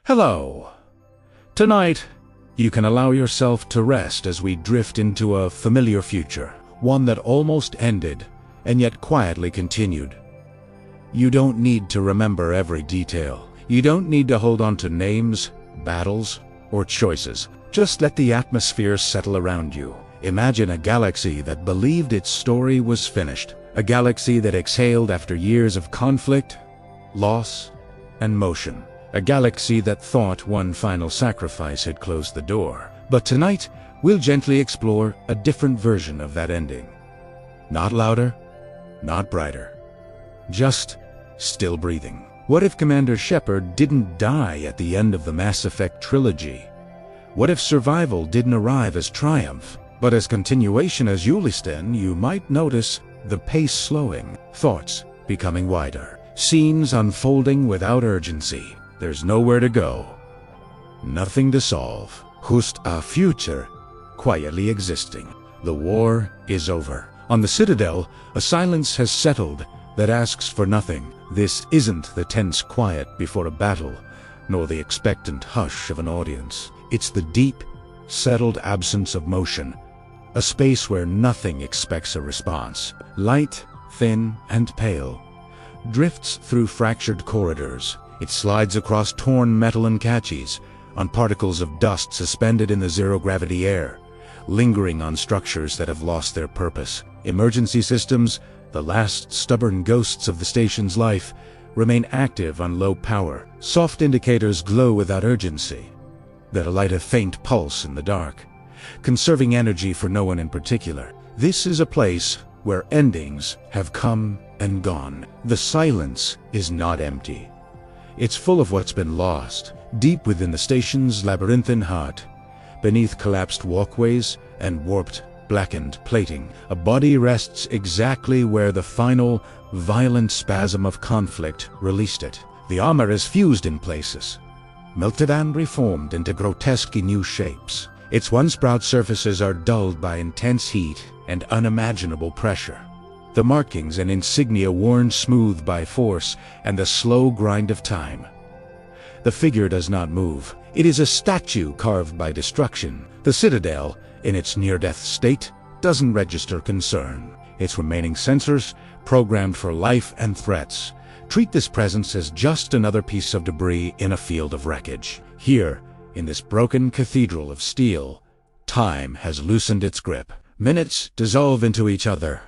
Hello. Tonight, you can allow yourself to rest as we drift into a familiar future, one that almost ended and yet quietly continued. You don't need to remember every detail. You don't need to hold on to names, battles, or choices. Just let the atmosphere settle around you. Imagine a galaxy that believed its story was finished. A galaxy that exhaled after years of conflict, loss, and motion. A galaxy that thought one final sacrifice had closed the door. But tonight, we'll gently explore a different version of that ending. Not louder, not brighter. Just still breathing. What if Commander Shepard didn't die at the end of the Mass Effect trilogy? What if survival didn't arrive as triumph, but as continuation? As you listen, you might notice the pace slowing, thoughts becoming wider, scenes unfolding without urgency. There's nowhere to go, nothing to solve, just a future quietly existing. The war is over. On the Citadel, a silence has settled that asks for nothing. This isn't the tense quiet before a battle, nor the expectant hush of an audience. It's the deep, settled absence of motion, a space where nothing expects a response. Light, thin, and pale, drifts through fractured corridors. It slides across torn metal and catches, on particles of dust suspended in the zero-gravity air, lingering on structures that have lost their purpose. Emergency systems, the last stubborn ghosts of the station's life, remain active on low power. Soft indicators glow without urgency, that light a faint pulse in the dark, conserving energy for no one in particular. This is a place where endings have come and gone. The silence is not empty. It's full of what's been lost, deep within the station's labyrinthine heart. Beneath collapsed walkways and warped, blackened plating, a body rests exactly where the final, violent spasm of conflict released it. The armor is fused in places, melted and reformed into grotesque new shapes. Its once proud surfaces are dulled by intense heat and unimaginable pressure. The markings and insignia worn smooth by force and the slow grind of time. The figure does not move. It is a statue carved by destruction. The Citadel, in its near-death state, doesn't register concern. Its remaining sensors, programmed for life and threats, treat this presence as just another piece of debris in a field of wreckage. Here, in this broken cathedral of steel, time has loosened its grip. Minutes dissolve into each other.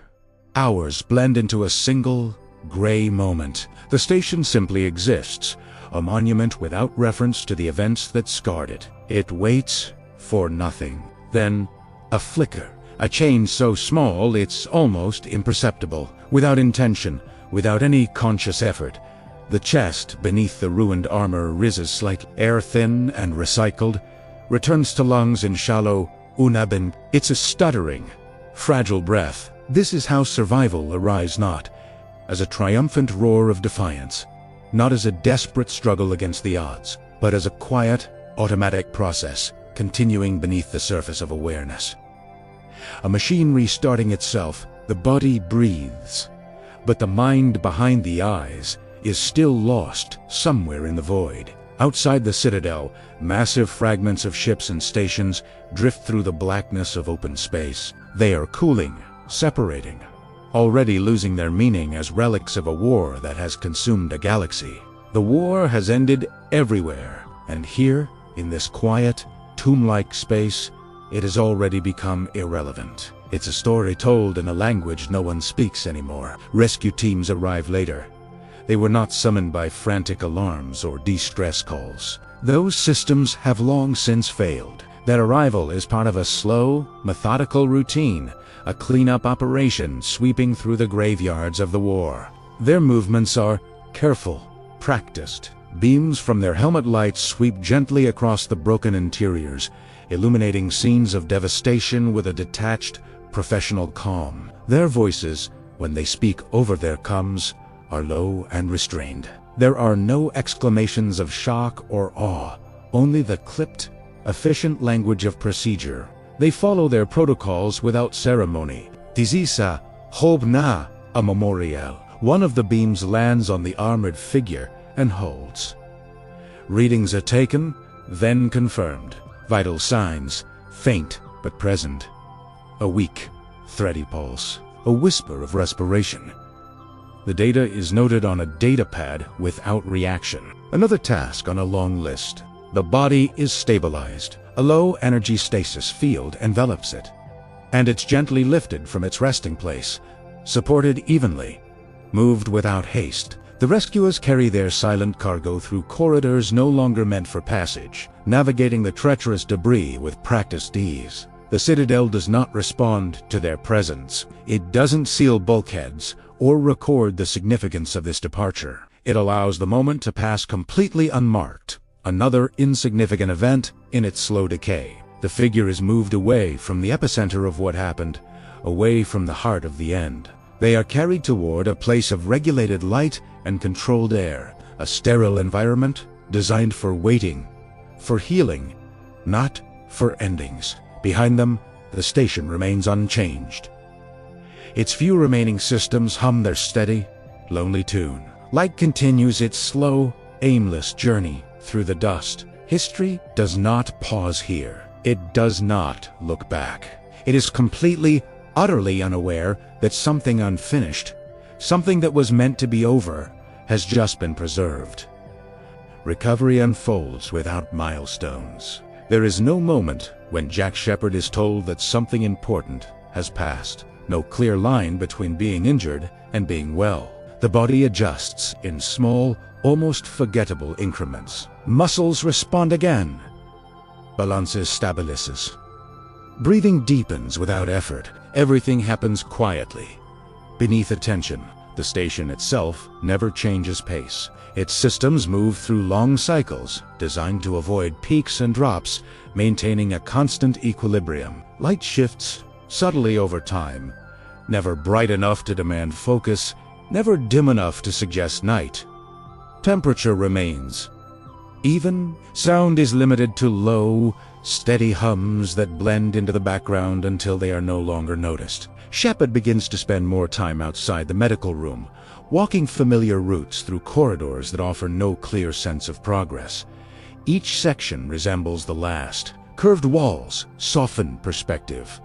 Hours blend into a single, gray moment. The station simply exists, a monument without reference to the events that scarred it. It waits for nothing. Then, a flicker, a change so small it's almost imperceptible. Without intention, without any conscious effort, the chest beneath the ruined armor rises slightly. Air thin and recycled, returns to lungs in shallow unabin. It's a stuttering, fragile breath. This is how survival arrives, not as a triumphant roar of defiance, not as a desperate struggle against the odds, but as a quiet, automatic process continuing beneath the surface of awareness. A machine restarting itself. The body breathes, but the mind behind the eyes is still lost somewhere in the void. Outside the Citadel, massive fragments of ships and stations drift through the blackness of open space. They are cooling, separating, already losing their meaning as relics of a war that has consumed a galaxy. The war has ended everywhere, and here, in this quiet, tomb-like space, it has already become irrelevant. It's a story told in a language no one speaks anymore. Rescue teams arrive later. They were not summoned by frantic alarms or distress calls. Those systems have long since failed. Their arrival is part of a slow, methodical routine, a cleanup operation sweeping through the graveyards of the war. Their movements are careful, practiced. Beams from their helmet lights sweep gently across the broken interiors, illuminating scenes of devastation with a detached, professional calm. Their voices, when they speak over their comms, are low and restrained. There are no exclamations of shock or awe, only the clipped, efficient language of procedure. They follow their protocols without ceremony. Tizisa, Hobna, a memorial. One of the beams lands on the armored figure and holds. Readings are taken, then confirmed. Vital signs, faint but present. A weak, thready pulse, a whisper of respiration. The data is noted on a data pad without reaction. Another task on a long list. The body is stabilized. A low-energy stasis field envelops it, and it's gently lifted from its resting place, supported evenly, moved without haste. The rescuers carry their silent cargo through corridors no longer meant for passage, navigating the treacherous debris with practiced ease. The Citadel does not respond to their presence. It doesn't seal bulkheads or record the significance of this departure. It allows the moment to pass completely unmarked, another insignificant event in its slow decay. The figure is moved away from the epicenter of what happened, away from the heart of the end. They are carried toward a place of regulated light and controlled air, a sterile environment designed for waiting, for healing, not for endings. Behind them, the station remains unchanged. Its few remaining systems hum their steady, lonely tune. Light continues its slow, aimless journey through the dust. History does not pause here. It does not look back. It is completely, utterly unaware that something unfinished, something that was meant to be over, has just been preserved. Recovery unfolds without milestones. There is no moment when Jack Shepard is told that something important has passed. No clear line between being injured and being well. The body adjusts in small, almost forgettable increments. Muscles respond again. Balances stabilizes. Breathing deepens without effort. Everything happens quietly, beneath attention. The station itself never changes pace. Its systems move through long cycles, designed to avoid peaks and drops, maintaining a constant equilibrium. Light shifts subtly over time, never bright enough to demand focus, never dim enough to suggest night. Temperature remains even. Sound is limited to low, steady hums that blend into the background until they are no longer noticed. Shepard begins to spend more time outside the medical room, walking familiar routes through corridors that offer no clear sense of progress. Each section resembles the last. Curved walls soften perspective.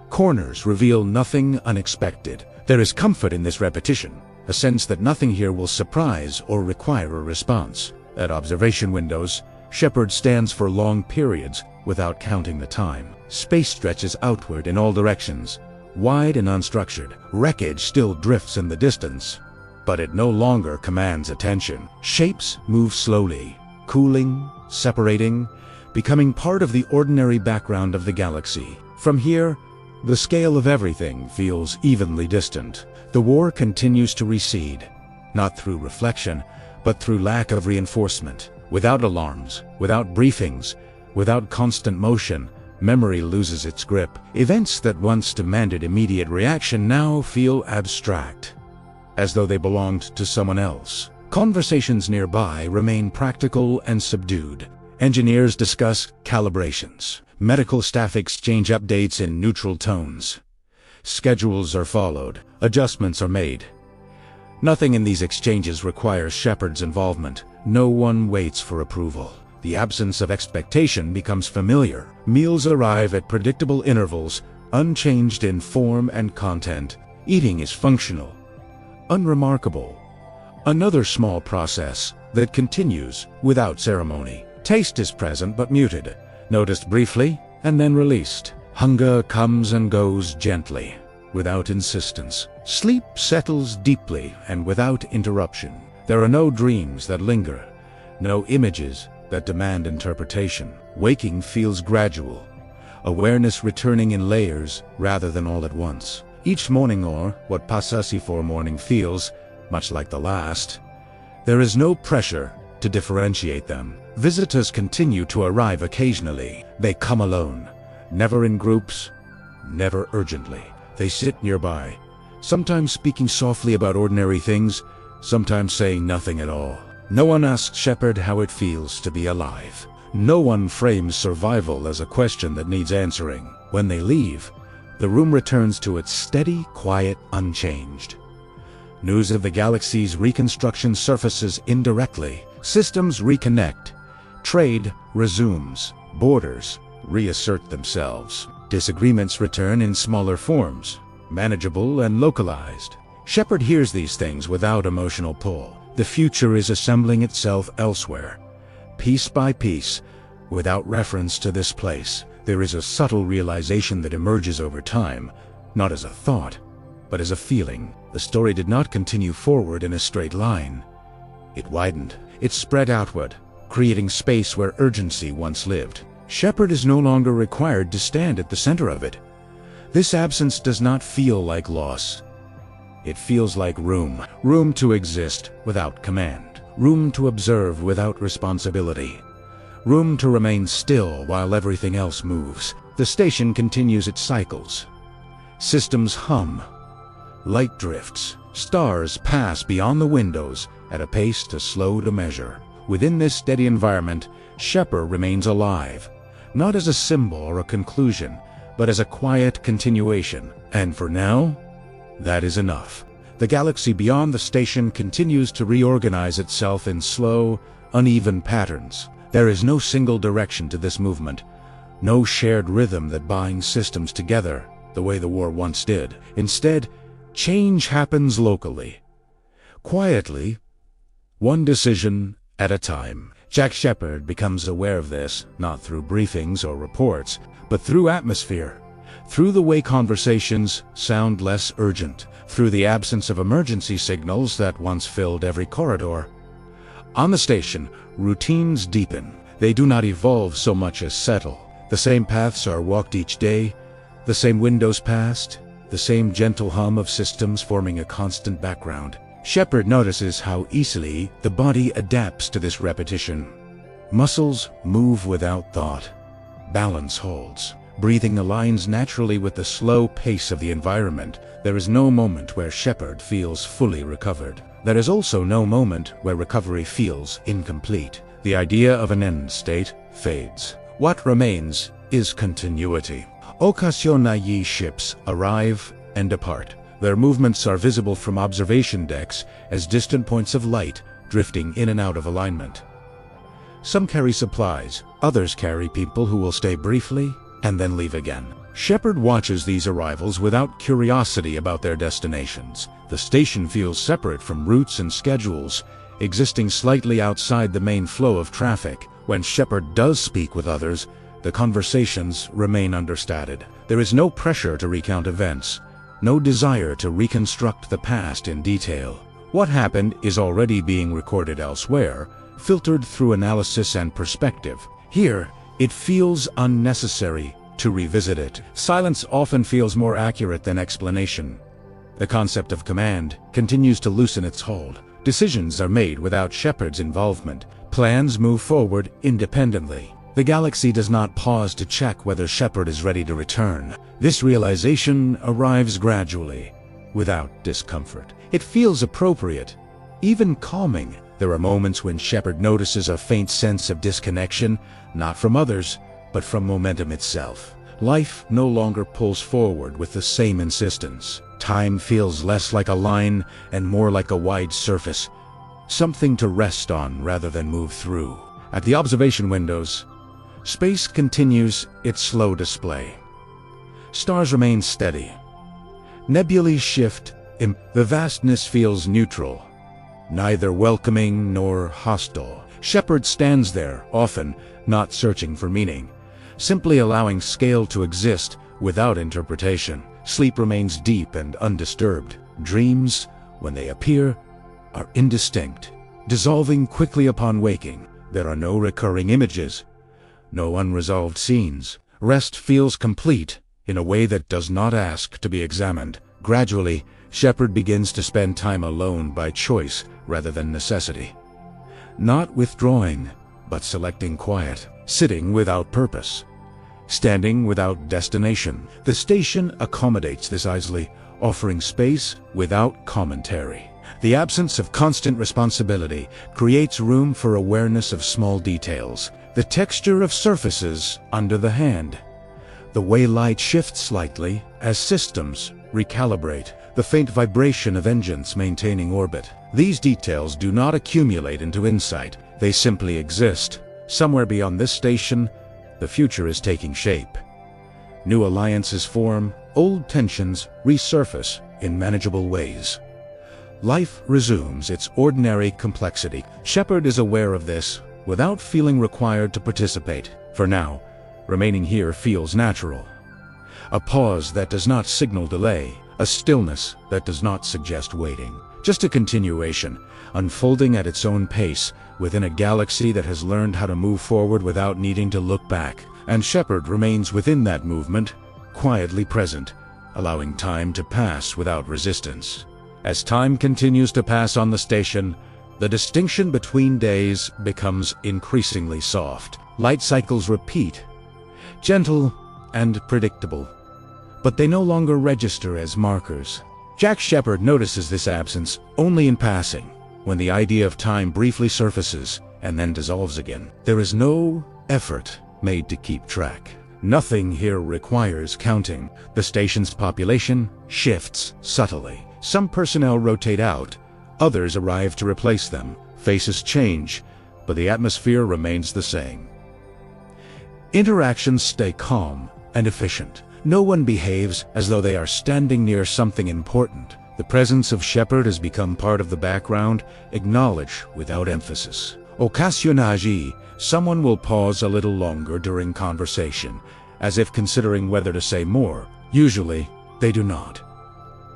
Corners reveal nothing unexpected. There is comfort in this repetition, a sense that nothing here will surprise or require a response. At observation windows, Shepard stands for long periods without counting the time. Space stretches outward in all directions, wide and unstructured. Wreckage still drifts in the distance, but it no longer commands attention. Shapes move slowly, cooling, separating, becoming part of the ordinary background of the galaxy. From here, the scale of everything feels evenly distant. The war continues to recede, not through reflection, but through lack of reinforcement. Without alarms, without briefings, without constant motion, memory loses its grip. Events that once demanded immediate reaction now feel abstract, as though they belonged to someone else. Conversations nearby remain practical and subdued. Engineers discuss calibrations. Medical staff exchange updates in neutral tones. Schedules are followed. Adjustments are made. Nothing in these exchanges requires Shepard's involvement. No one waits for approval. The absence of expectation becomes familiar. Meals arrive at predictable intervals, unchanged in form and content. Eating is functional, unremarkable. Another small process that continues without ceremony. Taste is present but muted, noticed briefly and then released. Hunger comes and goes gently, without insistence. Sleep settles deeply and without interruption. There are no dreams that linger, no images that demand interpretation. Waking feels gradual, awareness returning in layers rather than all at once. Each morning, or what passes before morning, feels much like the last. There is no pressure to differentiate them. Visitors continue to arrive occasionally. They come alone, never in groups, never urgently. They sit nearby, sometimes speaking softly about ordinary things, sometimes saying nothing at all. No one asks Shepard how it feels to be alive. No one frames survival as a question that needs answering. When they leave, the room returns to its steady, quiet, unchanged. News of the galaxy's reconstruction surfaces indirectly. Systems reconnect. Trade resumes. Borders reassert themselves. Disagreements return in smaller forms, manageable and localized. Shepard hears these things without emotional pull. The future is assembling itself elsewhere. Piece by piece, without reference to this place, there is a subtle realization that emerges over time, not as a thought, but as a feeling. The story did not continue forward in a straight line. It widened. It spread outward, creating space where urgency once lived. Shepard is no longer required to stand at the center of it. This absence does not feel like loss. It feels like room. Room to exist without command. Room to observe without responsibility. Room to remain still while everything else moves. The station continues its cycles. Systems hum. Light drifts. Stars pass beyond the windows at a pace too slow to measure. Within this steady environment, Shepard remains alive, not as a symbol or a conclusion, but as a quiet continuation. And for now, that is enough. The galaxy beyond the station continues to reorganize itself in slow, uneven patterns. There is no single direction to this movement, no shared rhythm that binds systems together the way the war once did. Instead, change happens locally, quietly, one decision at a time. Jack Shepard becomes aware of this, not through briefings or reports, but through atmosphere, through the way conversations sound less urgent, through the absence of emergency signals that once filled every corridor. On the station, routines deepen. They do not evolve so much as settle. The same paths are walked each day, the same windows passed, the same gentle hum of systems forming a constant background. Shepard notices how easily the body adapts to this repetition. Muscles move without thought. Balance holds. Breathing aligns naturally with the slow pace of the environment. There is no moment where Shepard feels fully recovered. There is also no moment where recovery feels incomplete. The idea of an end state fades. What remains is continuity. Occasionally ships arrive and depart. Their movements are visible from observation decks as distant points of light drifting in and out of alignment. Some carry supplies, others carry people who will stay briefly and then leave again. Shepard watches these arrivals without curiosity about their destinations. The station feels separate from routes and schedules, existing slightly outside the main flow of traffic. When Shepard does speak with others, the conversations remain understated. There is no pressure to recount events, no desire to reconstruct the past in detail. What happened is already being recorded elsewhere, filtered through analysis and perspective. Here, it feels unnecessary to revisit it. Silence often feels more accurate than explanation. The concept of command continues to loosen its hold. Decisions are made without Shepard's involvement. Plans move forward independently. The galaxy does not pause to check whether Shepard is ready to return. This realization arrives gradually, without discomfort. It feels appropriate, even calming. There are moments when Shepard notices a faint sense of disconnection, not from others, but from momentum itself. Life no longer pulls forward with the same insistence. Time feels less like a line and more like a wide surface, something to rest on rather than move through. At the observation windows, space continues its slow display. Stars remain steady. Nebulae shift. The vastness feels neutral, neither welcoming nor hostile. Shepard stands there, often not searching for meaning, simply allowing scale to exist without interpretation. Sleep remains deep and undisturbed. Dreams, when they appear, are indistinct, dissolving quickly upon waking. There are no recurring images, no unresolved scenes. Rest feels complete in a way that does not ask to be examined. Gradually, Shepard begins to spend time alone by choice rather than necessity. Not withdrawing, but selecting quiet, sitting without purpose, standing without destination. The station accommodates this easily, offering space without commentary. The absence of constant responsibility creates room for awareness of small details. The texture of surfaces under the hand, the way light shifts slightly as systems recalibrate, the faint vibration of engines maintaining orbit. These details do not accumulate into insight. They simply exist. Somewhere beyond this station, the future is taking shape. New alliances form, old tensions resurface in manageable ways. Life resumes its ordinary complexity. Shepard is aware of this without feeling required to participate. For now, remaining here feels natural. A pause that does not signal delay, a stillness that does not suggest waiting. Just a continuation, unfolding at its own pace within a galaxy that has learned how to move forward without needing to look back. And Shepard remains within that movement, quietly present, allowing time to pass without resistance. As time continues to pass on the station, the distinction between days becomes increasingly soft. Light cycles repeat, gentle and predictable, but they no longer register as markers. Jack Shepard notices this absence only in passing, when the idea of time briefly surfaces and then dissolves again. There is no effort made to keep track. Nothing here requires counting. The station's population shifts subtly. Some personnel rotate out, others arrive to replace them. Faces change, but the atmosphere remains the same. Interactions stay calm and efficient. No one behaves as though they are standing near something important. The presence of Shepard has become part of the background, acknowledged without emphasis. Occasionally, someone will pause a little longer during conversation, as if considering whether to say more. Usually, they do not.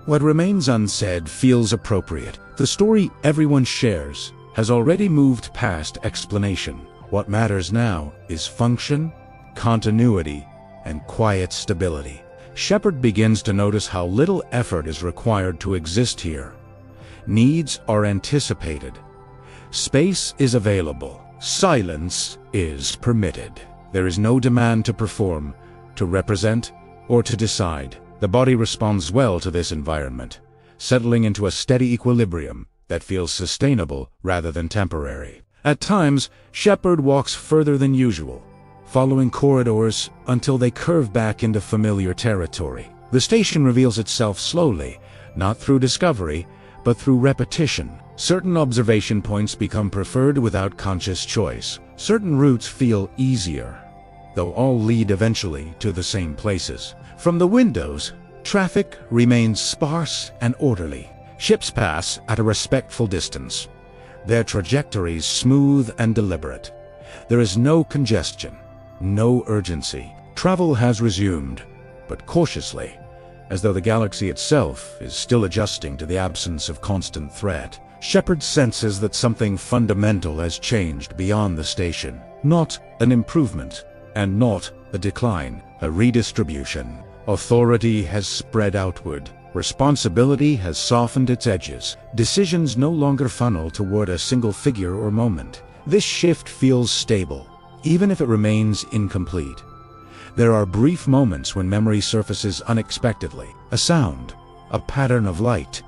What remains unsaid feels appropriate. The story everyone shares has already moved past explanation. What matters now is function, continuity, and quiet stability. Shepard begins to notice how little effort is required to exist here. Needs are anticipated. Space is available. Silence is permitted. There is no demand to perform, to represent, or to decide. The body responds well to this environment, settling into a steady equilibrium that feels sustainable rather than temporary. At times, Shepard walks further than usual, following corridors until they curve back into familiar territory. The station reveals itself slowly, not through discovery, but through repetition. Certain observation points become preferred without conscious choice. Certain routes feel easier, though all lead eventually to the same places. From the windows, traffic remains sparse and orderly. Ships pass at a respectful distance, their trajectories smooth and deliberate. There is no congestion, no urgency. Travel has resumed, but cautiously, as though the galaxy itself is still adjusting to the absence of constant threat. Shepard senses that something fundamental has changed beyond the station. Not an improvement, and not a decline, a redistribution. Authority has spread outward. Responsibility has softened its edges. Decisions no longer funnel toward a single figure or moment. This shift feels stable, even if it remains incomplete. There are brief moments when memory surfaces unexpectedly. A sound, a pattern of light,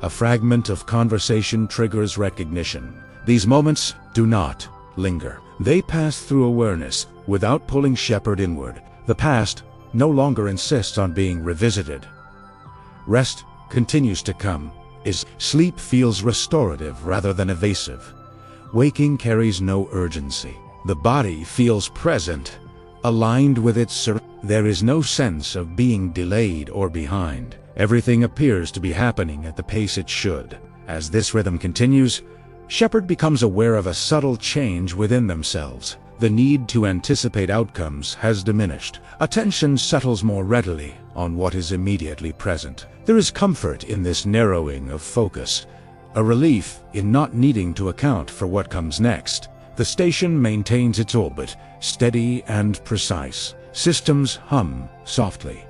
a fragment of conversation triggers recognition. These moments do not linger. They pass through awareness without pulling Shepard inward. The past no longer insists on being revisited. Rest continues to come. Sleep feels restorative rather than evasive. Waking carries no urgency. The body feels present, aligned with its There is no sense of being delayed or behind. Everything appears to be happening at the pace it should. As this rhythm continues, Shepard becomes aware of a subtle change within themselves. The need to anticipate outcomes has diminished. Attention settles more readily on what is immediately present. There is comfort in this narrowing of focus, a relief in not needing to account for what comes next. The station maintains its orbit, steady and precise. Systems hum softly.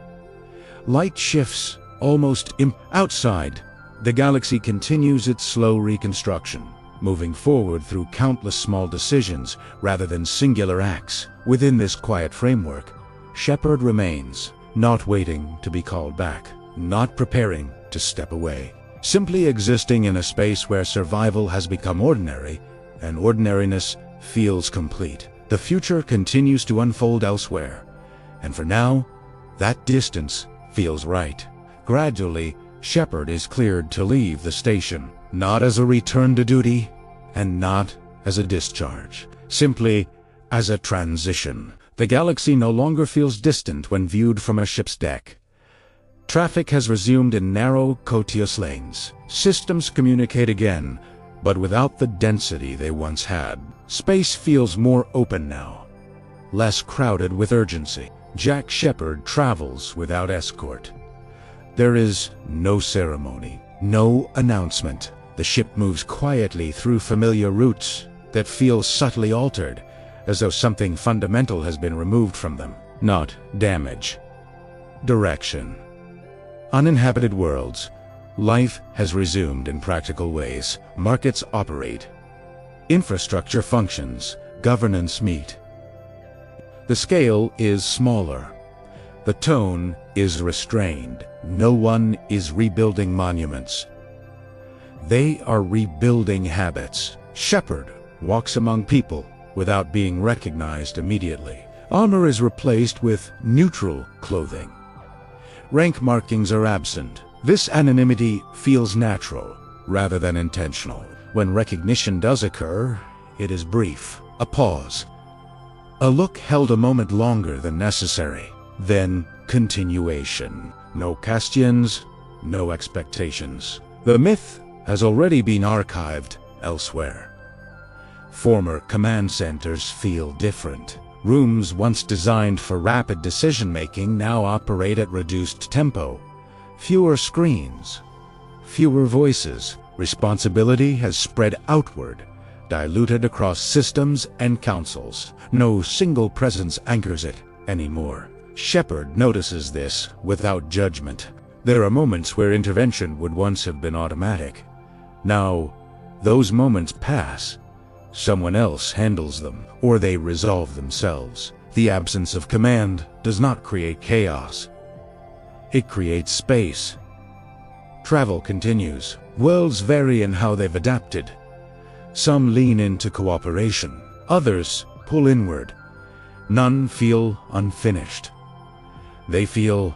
Light shifts almost outside. The galaxy continues its slow reconstruction, moving forward through countless small decisions rather than singular acts. Within this quiet framework, Shepard remains, not waiting to be called back, not preparing to step away, simply existing in a space where survival has become ordinary, and ordinariness feels complete. The future continues to unfold elsewhere, and for now, that distance feels right. Gradually, Shepard is cleared to leave the station, not as a return to duty, and not as a discharge, simply as a transition. The galaxy no longer feels distant when viewed from a ship's deck. Traffic has resumed in narrow, courteous lanes. Systems communicate again, but without the density they once had. Space feels more open now, less crowded with urgency. Jack Shepard travels without escort. There is no ceremony, no announcement. The ship moves quietly through familiar routes that feel subtly altered, as though something fundamental has been removed from them. Not damage. Direction. Uninhabited worlds. Life has resumed in practical ways. Markets operate. Infrastructure functions. Governance meet. The scale is smaller. The tone is restrained. No one is rebuilding monuments. They are rebuilding habits. Shepard walks among people without being recognized immediately. Armor is replaced with neutral clothing. Rank markings are absent. This anonymity feels natural rather than intentional. When recognition does occur, it is brief. A pause. A look held a moment longer than necessary. Then continuation. No questions, no expectations. The myth has already been archived elsewhere. Former command centers feel different. Rooms once designed for rapid decision-making now operate at reduced tempo. Fewer screens, fewer voices. Responsibility has spread outward, diluted across systems and councils. No single presence anchors it anymore. Shepard notices this without judgment. There are moments where intervention would once have been automatic. Now, those moments pass. Someone else handles them, or they resolve themselves. The absence of command does not create chaos. It creates space. Travel continues. Worlds vary in how they've adapted. Some lean into cooperation. Others pull inward. None feel unfinished. They feel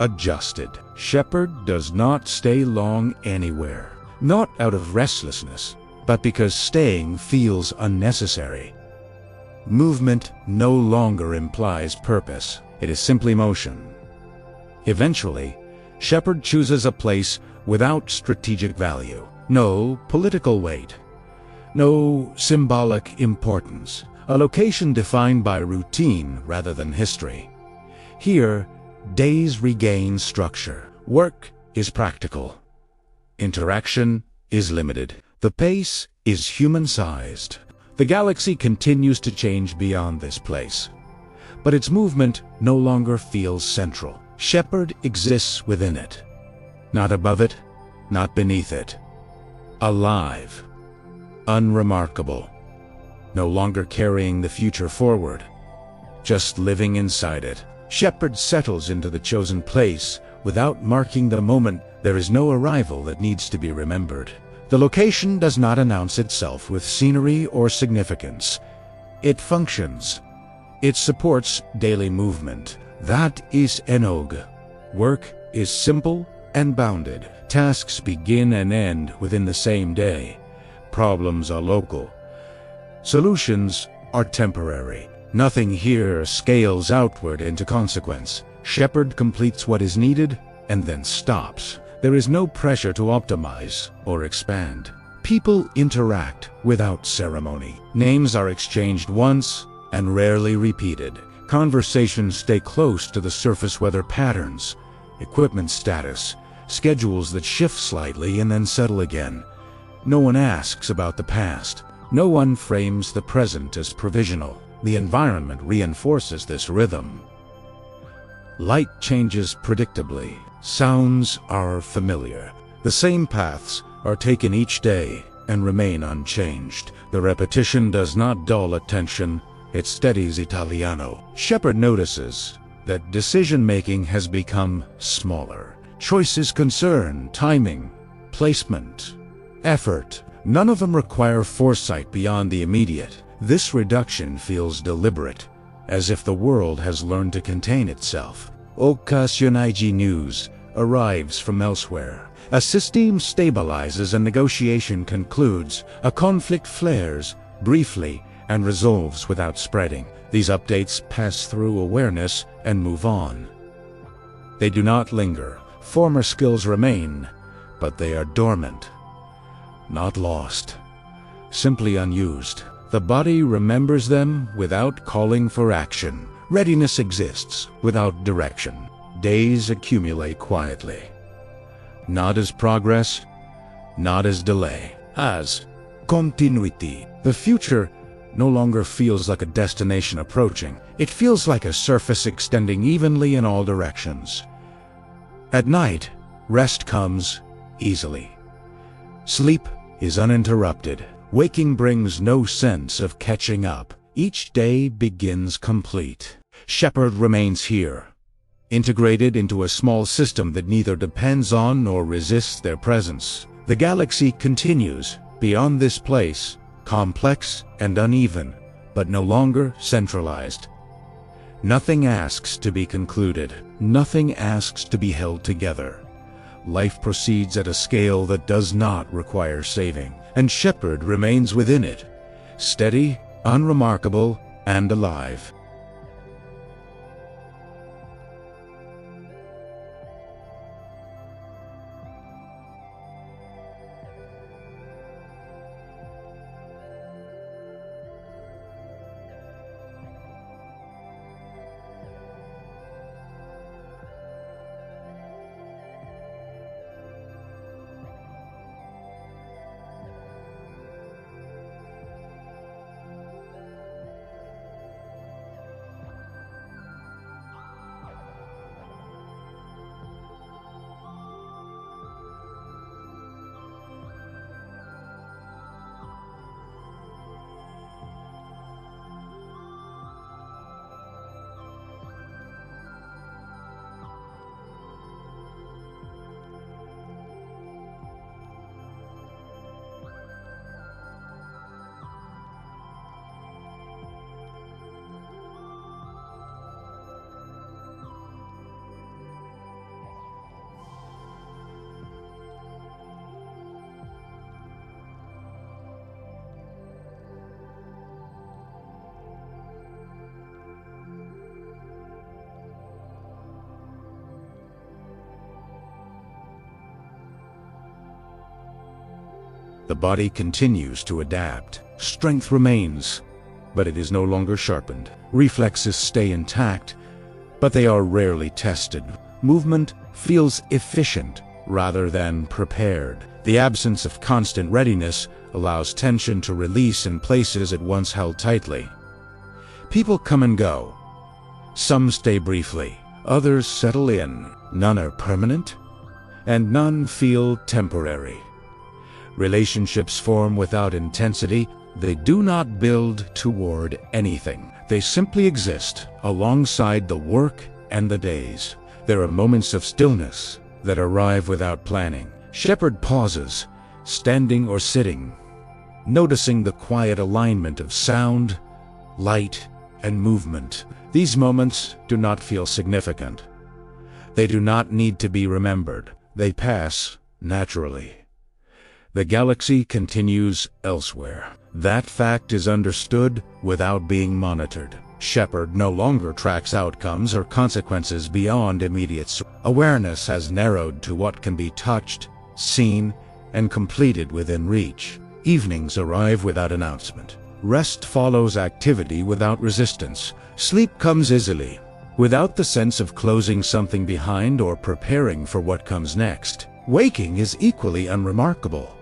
adjusted. Shepard does not stay long anywhere. Not out of restlessness, but because staying feels unnecessary. Movement no longer implies purpose. It is simply motion. Eventually, Shepard chooses a place without strategic value. No political weight. No symbolic importance. A location defined by routine rather than history. Here, days regain structure. Work is practical. Interaction is limited. The pace is human-sized. The galaxy continues to change beyond this place, but its movement no longer feels central. Shepard exists within it. Not above it, not beneath it. Alive. Unremarkable. No longer carrying the future forward. Just living inside it. Shepard settles into the chosen place without marking the moment. There is no arrival that needs to be remembered. The location does not announce itself with scenery or significance. It functions. It supports daily movement. That is Enog. Work is simple and bounded. Tasks begin and end within the same day. Problems are local. Solutions are temporary. Nothing here scales outward into consequence. Shepard completes what is needed and then stops. There is no pressure to optimize or expand. People interact without ceremony. Names are exchanged once and rarely repeated. Conversations stay close to the surface weather patterns, equipment status, schedules that shift slightly and then settle again. No one asks about the past. No one frames the present as provisional. The environment reinforces this rhythm. Light changes predictably. Sounds are familiar. The same paths are taken each day and remain unchanged. The repetition does not dull attention, it steadies Italiano. Shepard notices that decision-making has become smaller. Choices concern timing, placement, effort. None of them require foresight beyond the immediate. This reduction feels deliberate, as if the world has learned to contain itself. Occasional news arrives from elsewhere. A system stabilizes and negotiation concludes. A conflict flares briefly and resolves without spreading. These updates pass through awareness and move on. They do not linger. Former skills remain, but they are dormant. Not lost, simply unused. The body remembers them without calling for action. Readiness exists without direction. Days accumulate quietly. Not as progress, not as delay, as continuity. The future no longer feels like a destination approaching. It feels like a surface extending evenly in all directions. At night, rest comes easily. Sleep is uninterrupted. Waking brings no sense of catching up. Each day begins complete. Shepard remains here, integrated into a small system that neither depends on nor resists their presence. The galaxy continues beyond this place, complex and uneven, but no longer centralized. Nothing asks to be concluded. Nothing asks to be held together. Life proceeds at a scale that does not require saving, and Shepard remains within it, steady, unremarkable, and alive. The body continues to adapt. Strength remains, but it is no longer sharpened. Reflexes stay intact, but they are rarely tested. Movement feels efficient rather than prepared. The absence of constant readiness allows tension to release in places it once held tightly. People come and go. Some stay briefly, others settle in. None are permanent, and none feel temporary. Relationships form without intensity. They do not build toward anything. They simply exist alongside the work and the days. There are moments of stillness that arrive without planning. Shepard pauses, standing or sitting, noticing the quiet alignment of sound, light, and movement. These moments do not feel significant. They do not need to be remembered. They pass naturally. The galaxy continues elsewhere. That fact is understood without being monitored. Shepard no longer tracks outcomes or consequences beyond immediate. Awareness has narrowed to what can be touched, seen, and completed within reach. Evenings arrive without announcement. Rest follows activity without resistance. Sleep comes easily, without the sense of closing something behind or preparing for what comes next. Waking is equally unremarkable.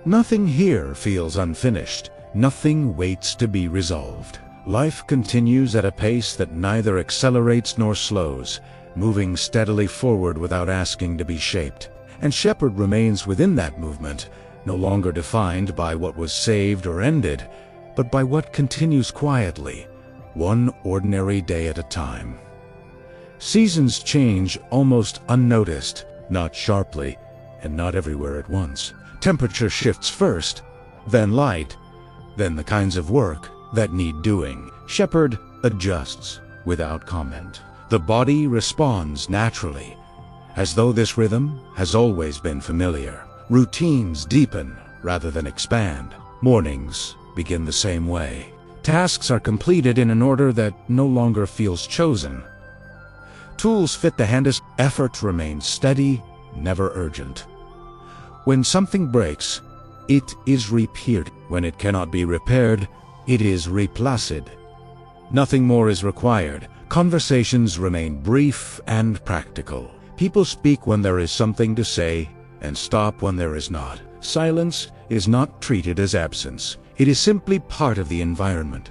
Nothing here feels unfinished. Nothing waits to be resolved. Life continues at a pace that neither accelerates nor slows, moving steadily forward without asking to be shaped. And Shepard remains within that movement, no longer defined by what was saved or ended, but by what continues quietly, one ordinary day at a time. Seasons change almost unnoticed, not sharply, and not everywhere at once. Temperature shifts first, then light, then the kinds of work that need doing. Shepard adjusts without comment. The body responds naturally, as though this rhythm has always been familiar. Routines deepen rather than expand. Mornings begin the same way. Tasks are completed in an order that no longer feels chosen. Tools fit the hand as effort remains steady, never urgent. When something breaks, it is repaired. When it cannot be repaired, it is replaced. Nothing more is required. Conversations remain brief and practical. People speak when there is something to say and stop when there is not. Silence is not treated as absence. It is simply part of the environment,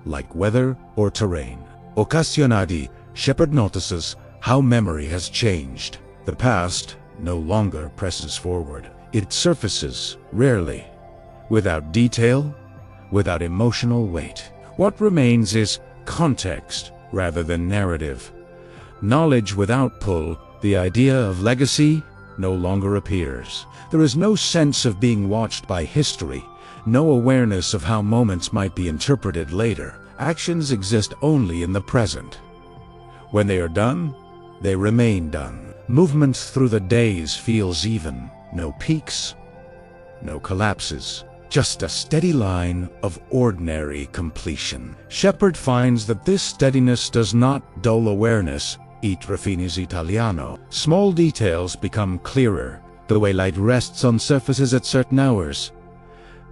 like weather or terrain. Occasionally, Shepard notices how memory has changed. The past no longer presses forward. It surfaces, rarely, without detail, without emotional weight. What remains is context rather than narrative. Knowledge without pull, the idea of legacy, no longer appears. There is no sense of being watched by history, no awareness of how moments might be interpreted later. Actions exist only in the present. When they are done, they remain done. Movement through the days feels even. No peaks, no collapses. Just a steady line of ordinary completion. Shepard finds that this steadiness does not dull awareness. It refines Italiano. Small details become clearer. The way light rests on surfaces at certain hours.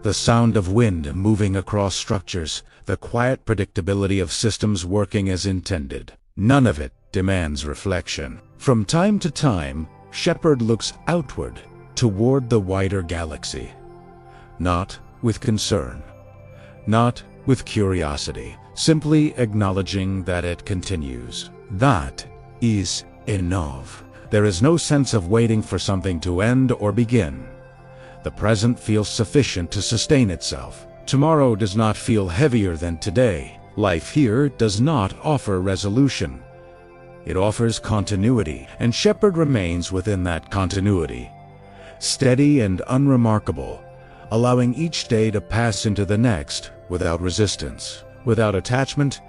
The sound of wind moving across structures. The quiet predictability of systems working as intended. None of it demands reflection. From time to time, Shepard looks outward, toward the wider galaxy. Not with concern, not with curiosity, simply acknowledging that it continues. That is enough. There is no sense of waiting for something to end or begin. The present feels sufficient to sustain itself. Tomorrow does not feel heavier than today. Life here does not offer resolution. It offers continuity, and Shepard remains within that continuity. Steady and unremarkable, allowing each day to pass into the next without resistance, without attachment,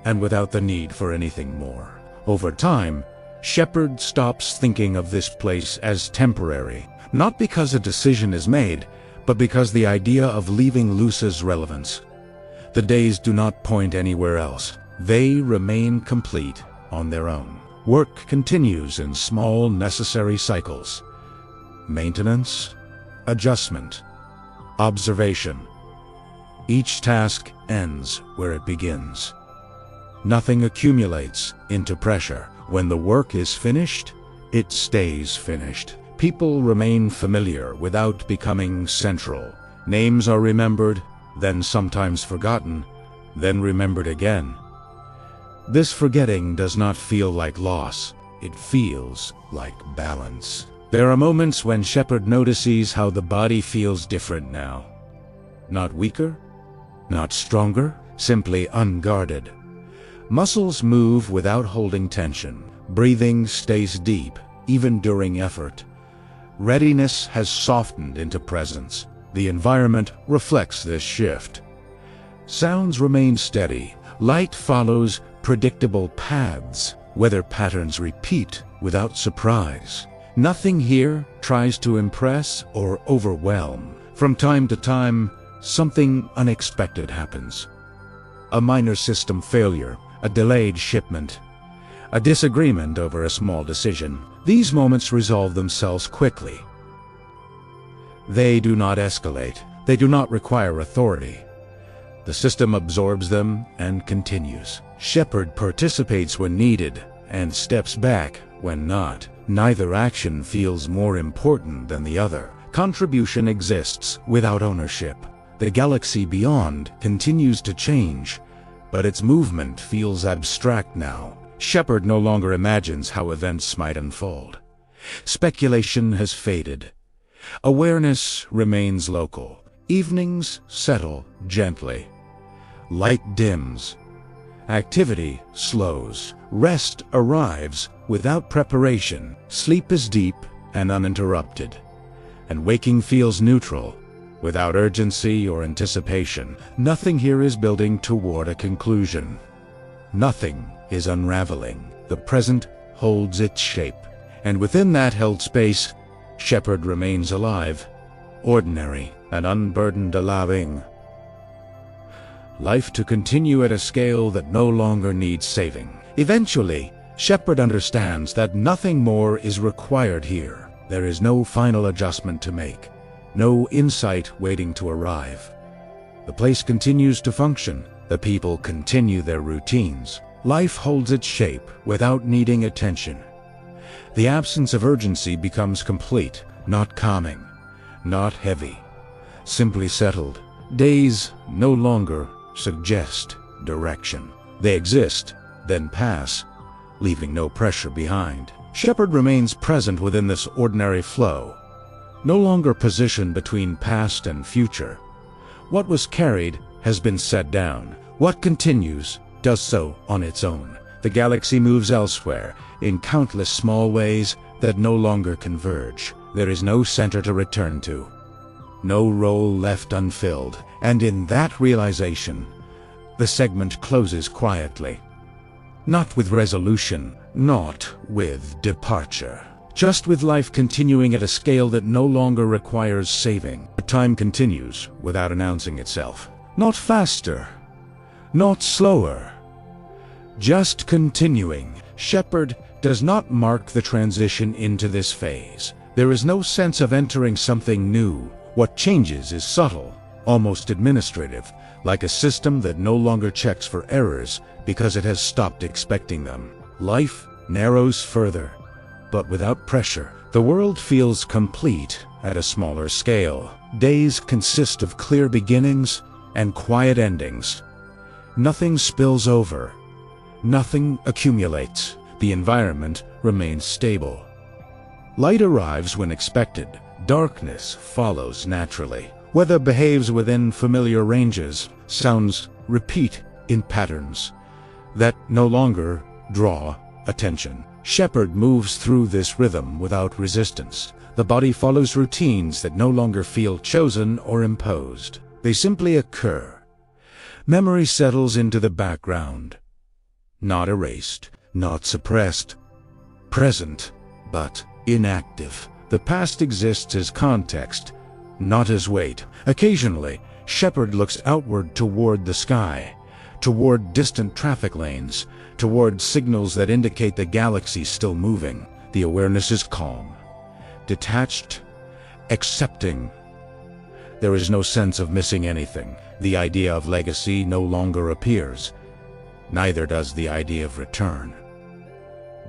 and without the need for anything more. Over time, Shepard stops thinking of this place as temporary, not because a decision is made, but because the idea of leaving loses relevance. The days do not point anywhere else. They remain complete on their own. Work continues in small, necessary cycles. Maintenance, adjustment, observation. Each task ends where it begins. Nothing accumulates into pressure. When the work is finished, it stays finished. People remain familiar without becoming central. Names are remembered, then sometimes forgotten, then remembered again. This forgetting does not feel like loss. It feels like balance. There are moments when Shepard notices how the body feels different now. Not weaker, not stronger, simply unguarded. Muscles move without holding tension. Breathing stays deep, even during effort. Readiness has softened into presence. The environment reflects this shift. Sounds remain steady. Light follows predictable paths. Weather patterns repeat without surprise. Nothing here tries to impress or overwhelm. From time to time, something unexpected happens. A minor system failure, a delayed shipment, a disagreement over a small decision. These moments resolve themselves quickly. They do not escalate. They do not require authority. The system absorbs them and continues. Shepard participates when needed and steps back when not. Neither action feels more important than the other. Contribution exists without ownership. The galaxy beyond continues to change, but its movement feels abstract now. Shepard no longer imagines how events might unfold. Speculation has faded. Awareness remains local. Evenings settle gently. Light dims. Activity slows. Rest arrives without preparation. Sleep is deep and uninterrupted. And waking feels neutral, without urgency or anticipation. Nothing here is building toward a conclusion. Nothing is unraveling. The present holds its shape, And within that held space, Shepard remains alive, ordinary and unburdened, allowing life to continue at a scale that no longer needs saving. Eventually, Shepard understands that nothing more is required here. There is no final adjustment to make, no insight waiting to arrive. The place continues to function, the people continue their routines. Life holds its shape without needing attention. The absence of urgency becomes complete, not calming, not heavy, simply settled. Days no longer suggest direction. They exist, then pass, leaving no pressure behind. Shepard remains present within this ordinary flow, no longer positioned between past and future. What was carried has been set down. What continues does so on its own. The galaxy moves elsewhere, in countless small ways that no longer converge. There is no center to return to, no role left unfilled, and in that realization, the segment closes quietly. Not with resolution, not with departure, just with life continuing at a scale that no longer requires saving. Time continues without announcing itself. Not faster, not slower, just continuing. Shepard does not mark the transition into this phase. There is no sense of entering something new. What changes is subtle, almost administrative, like a system that no longer checks for errors because it has stopped expecting them. Life narrows further, but without pressure. The world feels complete at a smaller scale. Days consist of clear beginnings and quiet endings. Nothing spills over. Nothing accumulates. The environment remains stable. Light arrives when expected. Darkness follows naturally. Weather behaves within familiar ranges. Sounds repeat in patterns that no longer draw attention. Shepard moves through this rhythm without resistance. The body follows routines that no longer feel chosen or imposed. They simply occur. Memory settles into the background. Not erased, not suppressed. Present, but inactive. The past exists as context, not as weight. Occasionally, Shepard looks outward toward the sky, toward distant traffic lanes, toward signals that indicate the galaxy still moving. The awareness is calm, detached, accepting. There is no sense of missing anything. The idea of legacy no longer appears. Neither does the idea of return.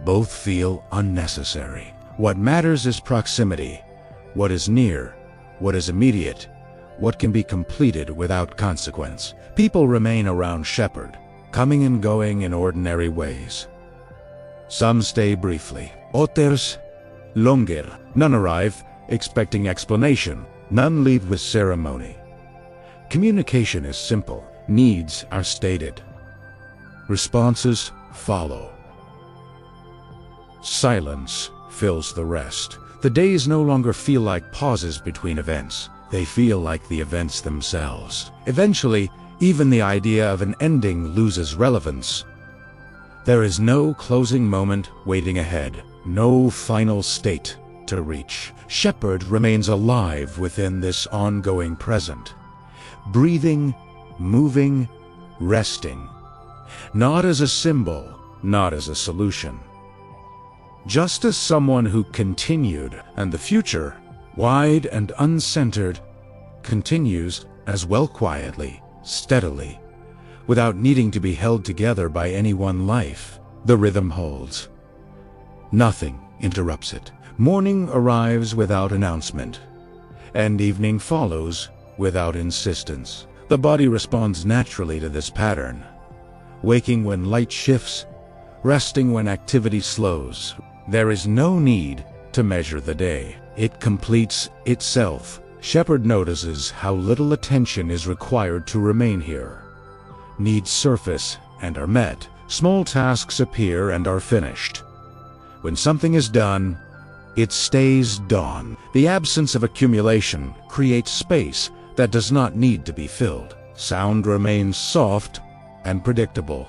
Both feel unnecessary. What matters is proximity, what is near, what is immediate, what can be completed without consequence. People remain around Shepard, coming and going in ordinary ways. Some stay briefly, others longer. None arrive expecting explanation, none leave with ceremony. Communication is simple, needs are stated. Responses follow. Silence fills the rest. The days no longer feel like pauses between events. They feel like the events themselves. Eventually, even the idea of an ending loses relevance. There is no closing moment waiting ahead, no final state to reach. Shepard remains alive within this ongoing present, breathing, moving, resting. Not as a symbol, not as a solution. Just as someone who continued, and the future, wide and uncentered, continues as well quietly, steadily, without needing to be held together by any one life. The rhythm holds. Nothing interrupts it. Morning arrives without announcement, and evening follows without insistence. The body responds naturally to this pattern, waking when light shifts, resting when activity slows. There is no need to measure the day. It completes itself. Shepard notices how little attention is required to remain here. Needs surface and are met. Small tasks appear and are finished. When something is done, it stays done. The absence of accumulation creates space that does not need to be filled. Sound remains soft and predictable.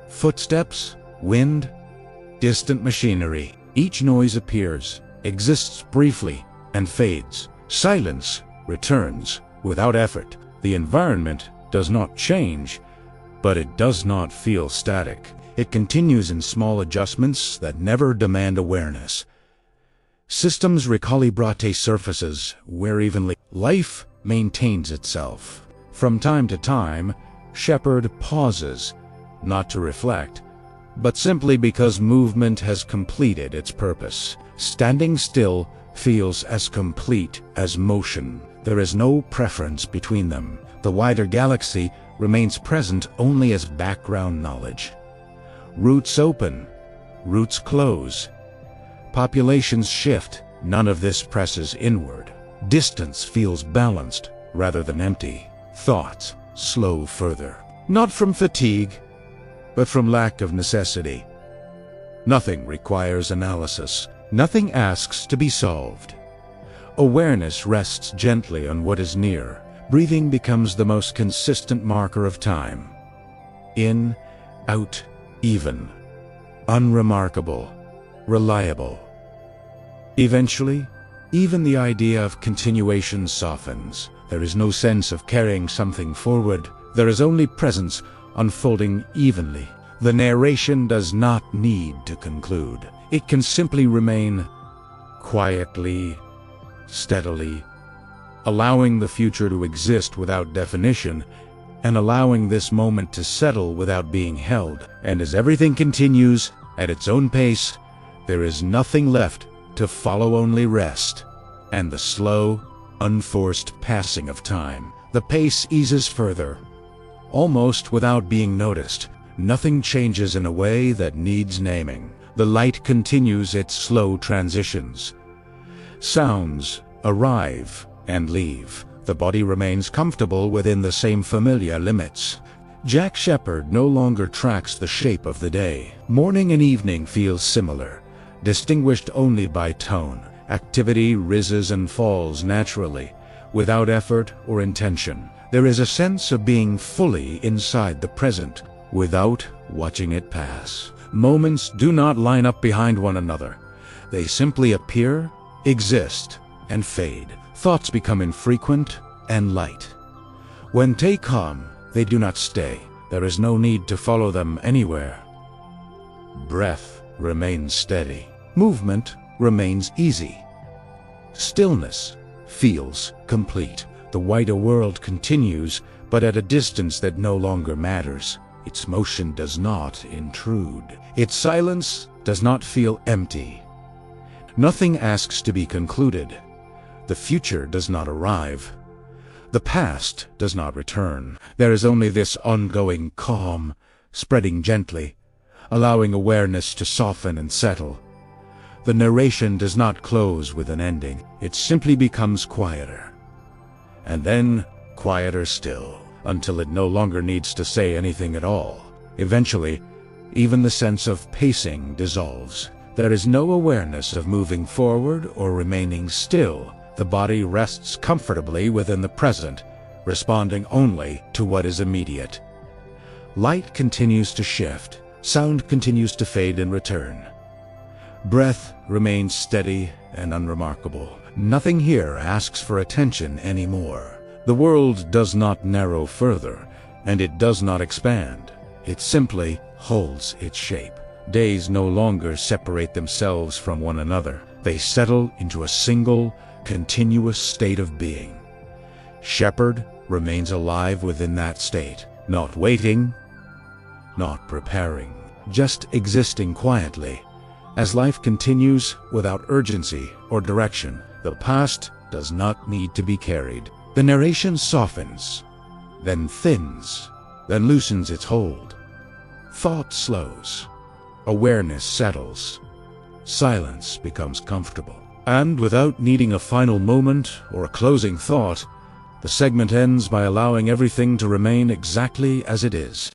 Footsteps, wind, distant machinery. Each noise appears, exists briefly, and fades. Silence returns without effort. The environment does not change, but it does not feel static. It continues in small adjustments that never demand awareness. Systems recalibrate surfaces where evenly. Life maintains itself. From time to time, Shepard pauses, not to reflect, but simply because movement has completed its purpose. Standing still feels as complete as motion. There is no preference between them. The wider galaxy remains present only as background knowledge. Roots open, roots close. Populations shift, none of this presses inward. Distance feels balanced rather than empty. Thoughts slow further, not from fatigue, but from lack of necessity. Nothing requires analysis. Nothing asks to be solved. Awareness rests gently on what is near. Breathing becomes the most consistent marker of time. In, out, even. Unremarkable, reliable. Eventually, even the idea of continuation softens. There is no sense of carrying something forward. There is only presence unfolding evenly. The narration does not need to conclude. It can simply remain quietly, steadily, allowing the future to exist without definition, and allowing this moment to settle without being held. And as everything continues at its own pace, there is nothing left to follow, only rest, and the slow, unforced passing of time. The pace eases further, almost without being noticed. Nothing changes in a way that needs naming. The light continues its slow transitions. Sounds arrive and leave. The body remains comfortable within the same familiar limits. Jack Shepard no longer tracks the shape of the day. Morning and evening feel similar, distinguished only by tone. Activity rises and falls naturally, without effort or intention. There is a sense of being fully inside the present, without watching it pass. Moments do not line up behind one another. They simply appear, exist, and fade. Thoughts become infrequent and light. When they come, they do not stay. There is no need to follow them anywhere. Breath remains steady. Movement remains easy. Stillness feels complete. The wider world continues, but at a distance that no longer matters. Its motion does not intrude. Its silence does not feel empty. Nothing asks to be concluded. The future does not arrive. The past does not return. There is only this ongoing calm, spreading gently, allowing awareness to soften and settle. The narration does not close with an ending. It simply becomes quieter. And then quieter still, until it no longer needs to say anything at all. Eventually, even the sense of pacing dissolves. There is no awareness of moving forward or remaining still. The body rests comfortably within the present, responding only to what is immediate. Light continues to shift. Sound continues to fade and return. Breath remains steady and unremarkable. Nothing here asks for attention anymore. The world does not narrow further, and it does not expand. It simply holds its shape. Days no longer separate themselves from one another. They settle into a single, continuous state of being. Shepard remains alive within that state, not waiting, not preparing, just existing quietly. As life continues without urgency or direction, the past does not need to be carried. The narration softens, then thins, then loosens its hold. Thought slows. Awareness settles. Silence becomes comfortable. And without needing a final moment or a closing thought, the segment ends by allowing everything to remain exactly as it is.